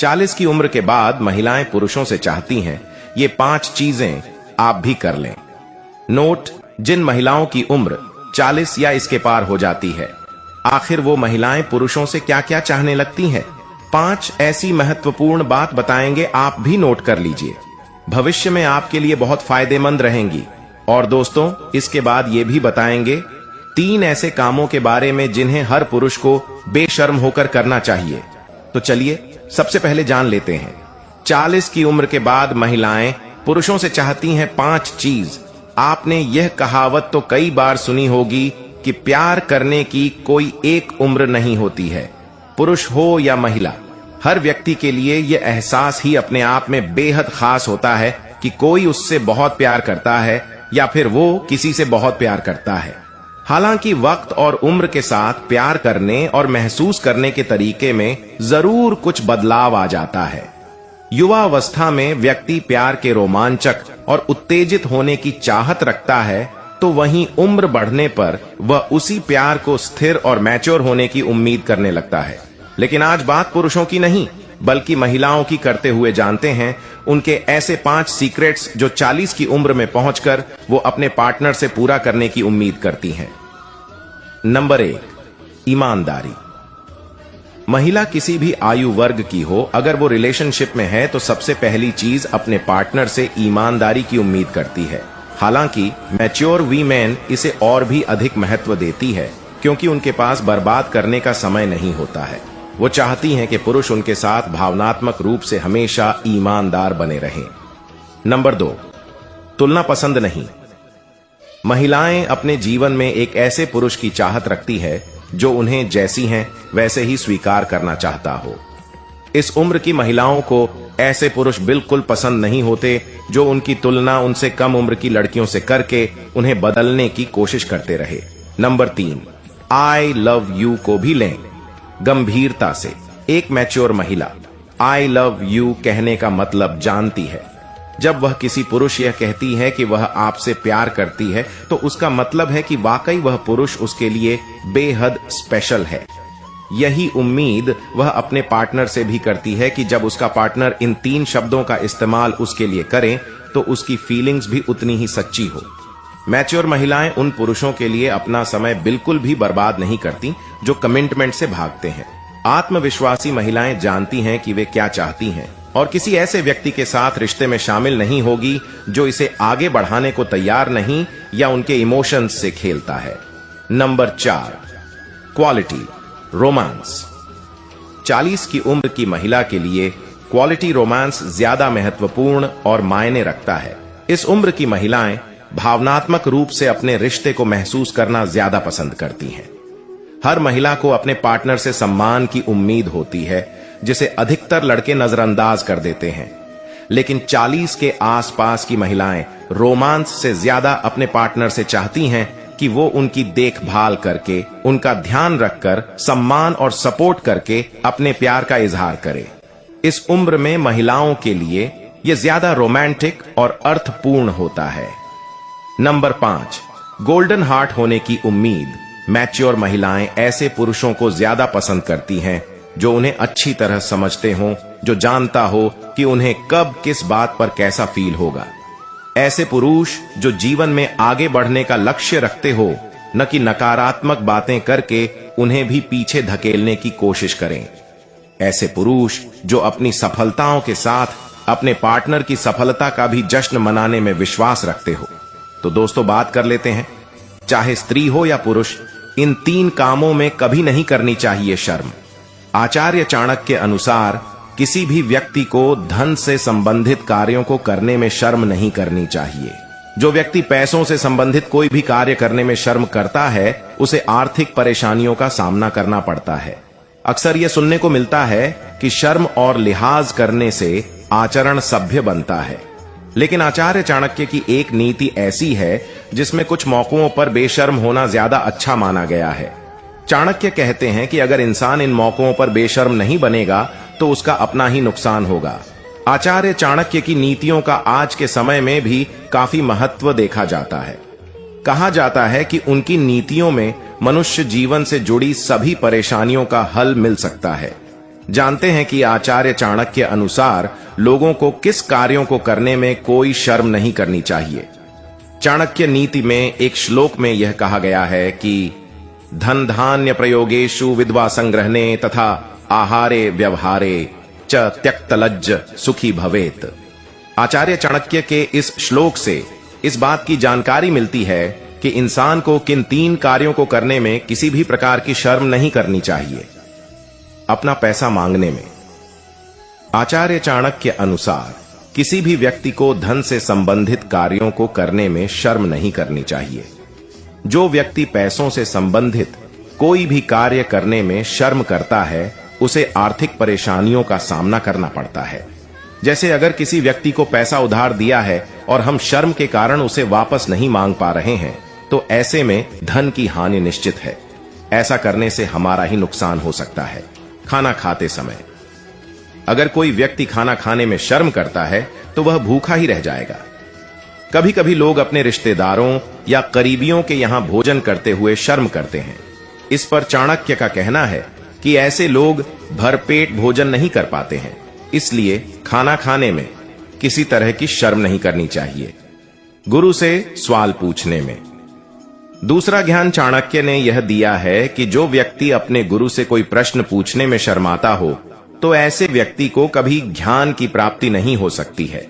40 की उम्र के बाद महिलाएं पुरुषों से चाहती हैं ये 5 चीजें आप भी कर लें। नोट: जिन महिलाओं की उम्र 40 या इसके पार हो जाती है, आखिर वो महिलाएं पुरुषों से क्या क्या चाहने लगती हैं। 5 ऐसी महत्वपूर्ण बात बताएंगे, आप भी नोट कर लीजिए, भविष्य में आपके लिए बहुत फायदेमंद रहेंगी। और दोस्तों, इसके बाद ये भी बताएंगे 3 ऐसे कामों के बारे में जिन्हें हर पुरुष को बेशर्म होकर करना चाहिए। तो चलिए सबसे पहले जान लेते हैं 40 की उम्र के बाद महिलाएं पुरुषों से चाहती हैं 5 चीज। आपने यह कहावत तो कई बार सुनी होगी कि प्यार करने की कोई एक उम्र नहीं होती है। पुरुष हो या महिला, हर व्यक्ति के लिए यह एहसास ही अपने आप में बेहद खास होता है कि कोई उससे बहुत प्यार करता है या फिर वो किसी से बहुत प्यार करता है। हालांकि वक्त और उम्र के साथ प्यार करने और महसूस करने के तरीके में जरूर कुछ बदलाव आ जाता है। युवा अवस्था में व्यक्ति प्यार के रोमांचक और उत्तेजित होने की चाहत रखता है, तो वहीं उम्र बढ़ने पर वह उसी प्यार को स्थिर और मैच्योर होने की उम्मीद करने लगता है। लेकिन आज बात पुरुषों की नहीं बल्कि महिलाओं की करते हुए जानते हैं उनके ऐसे 5 सीक्रेट्स जो 40 की उम्र में पहुंचकर वो अपने पार्टनर से पूरा करने की उम्मीद करती हैं। नंबर 1, ईमानदारी। महिला किसी भी आयु वर्ग की हो, अगर वो रिलेशनशिप में है तो सबसे पहली चीज अपने पार्टनर से ईमानदारी की उम्मीद करती है। हालांकि मैच्योर वीमेन इसे और भी अधिक महत्व देती है, क्योंकि उनके पास बर्बाद करने का समय नहीं होता है। वो चाहती हैं कि पुरुष उनके साथ भावनात्मक रूप से हमेशा ईमानदार बने रहें। नंबर 2, तुलना पसंद नहीं। महिलाएं अपने जीवन में एक ऐसे पुरुष की चाहत रखती है जो उन्हें जैसी हैं वैसे ही स्वीकार करना चाहता हो। इस उम्र की महिलाओं को ऐसे पुरुष बिल्कुल पसंद नहीं होते जो उनकी तुलना उनसे कम उम्र की लड़कियों से करके उन्हें बदलने की कोशिश करते रहे। नंबर 3, आई लव यू को भी लें गंभीरता से। एक मैच्योर महिला आई लव यू कहने का मतलब जानती है। जब वह किसी पुरुष यह कहती है कि वह आपसे प्यार करती है, तो उसका मतलब है कि वाकई वह पुरुष उसके लिए बेहद स्पेशल है। यही उम्मीद वह अपने पार्टनर से भी करती है कि जब उसका पार्टनर इन 3 शब्दों का इस्तेमाल उसके लिए करे तो उसकी फीलिंग्स भी उतनी ही सच्ची हो। मैच्योर महिलाएं उन पुरुषों के लिए अपना समय बिल्कुल भी बर्बाद नहीं करती जो कमिटमेंट से भागते हैं। आत्मविश्वासी महिलाएं जानती हैं कि वे क्या चाहती हैं और किसी ऐसे व्यक्ति के साथ रिश्ते में शामिल नहीं होगी जो इसे आगे बढ़ाने को तैयार नहीं या उनके इमोशंस से खेलता है। Number 4, quality romance. 40 की उम्र की महिला के लिए क्वालिटी रोमांस ज्यादा महत्वपूर्ण और मायने रखता है। इस उम्र की महिलाएं भावनात्मक रूप से अपने रिश्ते को महसूस करना ज्यादा पसंद करती हैं। हर महिला को अपने पार्टनर से सम्मान की उम्मीद होती है, जिसे अधिकतर लड़के नजरअंदाज कर देते हैं। लेकिन 40 के आसपास की महिलाएं रोमांस से ज्यादा अपने पार्टनर से चाहती हैं कि वो उनकी देखभाल करके, उनका ध्यान रखकर, सम्मान और सपोर्ट करके अपने प्यार का इजहार करे। इस उम्र में महिलाओं के लिए यह ज्यादा रोमांटिक और अर्थपूर्ण होता है। नंबर 5, गोल्डन हार्ट होने की उम्मीद। मैच्योर महिलाएं ऐसे पुरुषों को ज्यादा पसंद करती हैं जो उन्हें अच्छी तरह समझते हों, जो जानता हो कि उन्हें कब किस बात पर कैसा फील होगा। ऐसे पुरुष जो जीवन में आगे बढ़ने का लक्ष्य रखते हो, न कि नकारात्मक बातें करके उन्हें भी पीछे धकेलने की कोशिश करें। ऐसे पुरुष जो अपनी सफलताओं के साथ अपने पार्टनर की सफलता का भी जश्न मनाने में विश्वास रखते हो। तो दोस्तों, बात कर लेते हैं, चाहे स्त्री हो या पुरुष, इन 3 कामों में कभी नहीं करनी चाहिए शर्म। आचार्य चाणक्य के अनुसार किसी भी व्यक्ति को धन से संबंधित कार्यों को करने में शर्म नहीं करनी चाहिए। जो व्यक्ति पैसों से संबंधित कोई भी कार्य करने में शर्म करता है, उसे आर्थिक परेशानियों का सामना करना पड़ता है। अक्सर यह सुनने को मिलता है कि शर्म और लिहाज करने से आचरण सभ्य बनता है। लेकिन आचार्य चाणक्य की एक नीति ऐसी है जिसमें कुछ मौकों पर बेशर्म होना ज्यादा अच्छा माना गया है। चाणक्य कहते हैं कि अगर इंसान इन मौकों पर बेशर्म नहीं बनेगा तो उसका अपना ही नुकसान होगा। आचार्य चाणक्य की नीतियों का आज के समय में भी काफी महत्व देखा जाता है। कहा जाता है कि उनकी नीतियों में मनुष्य जीवन से जुड़ी सभी परेशानियों का हल मिल सकता है। जानते हैं कि आचार्य चाणक्य के अनुसार लोगों को किस कार्यों को करने में कोई शर्म नहीं करनी चाहिए। चाणक्य नीति में एक श्लोक में यह कहा गया है कि धन धान्य प्रयोगेषु विद्वा संग्रहणे तथा आहारे व्यवहारे च त्यक्तलज्ज सुखी भवेत। आचार्य चाणक्य के इस श्लोक से इस बात की जानकारी मिलती है कि इंसान को किन 3 कार्यों को करने में किसी भी प्रकार की शर्म नहीं करनी चाहिए। अपना पैसा मांगने में। आचार्य चाणक्य के अनुसार किसी भी व्यक्ति को धन से संबंधित कार्यों को करने में शर्म नहीं करनी चाहिए। जो व्यक्ति पैसों से संबंधित कोई भी कार्य करने में शर्म करता है उसे आर्थिक परेशानियों का सामना करना पड़ता है। जैसे अगर किसी व्यक्ति को पैसा उधार दिया है और हम शर्म के कारण उसे वापस नहीं मांग पा रहे हैं तो ऐसे में धन की हानि निश्चित है। ऐसा करने से हमारा ही नुकसान हो सकता है। खाना खाते समय अगर कोई व्यक्ति खाना खाने में शर्म करता है तो वह भूखा ही रह जाएगा। कभी कभी लोग अपने रिश्तेदारों या करीबियों के यहां भोजन करते हुए शर्म करते हैं। इस पर चाणक्य का कहना है कि ऐसे लोग भरपेट भोजन नहीं कर पाते हैं, इसलिए खाना खाने में किसी तरह की शर्म नहीं करनी चाहिए। गुरु से सवाल पूछने में। दूसरा ज्ञान चाणक्य ने यह दिया है कि जो व्यक्ति अपने गुरु से कोई प्रश्न पूछने में शर्माता हो तो ऐसे व्यक्ति को कभी ज्ञान की प्राप्ति नहीं हो सकती है।